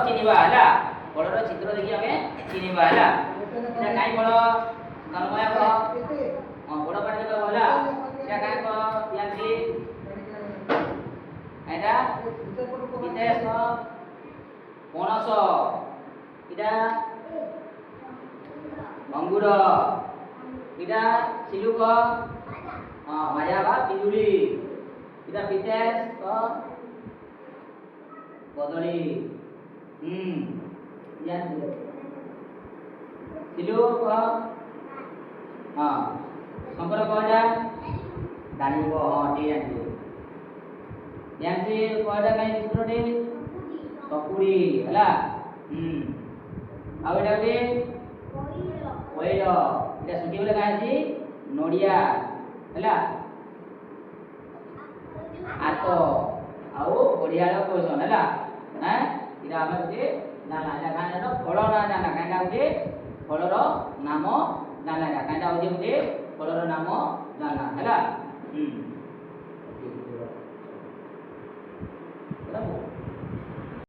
ଚିହ୍ନିବା ହେଲା ଫଳର ଚିତ୍ର ଦେଖି ଆମେ ଚିହ୍ନିବା ହେଲା ଏଟା କାଇଁ ଫଳ ତନ୍ମୟ କହ ବଡ଼ ପାଟିରେ କହିବ ହେଲା ଏଟା କାଇଁ କହ ୟାନ୍ତି ଏଟା ବିଦେଶ ପଣସ ଏଟା अंगूर इटा सिलुक माया बा पिजुली इटा पितेस कदली यान सिलुक संकर कहजा दानिब टी यान यानसी कहजा काई चित्रटे सकुड़ी हला आ एटा बे कोइल इटा सुटी बोले का अछि नोडिया हला आतो आउ ओडियाळ कोसन हला हैं इटा हमर जे नाला या गाना फल ना जाना कांडा उठे फलर नाम जाना कांडा उठे फलर नाम जाना हला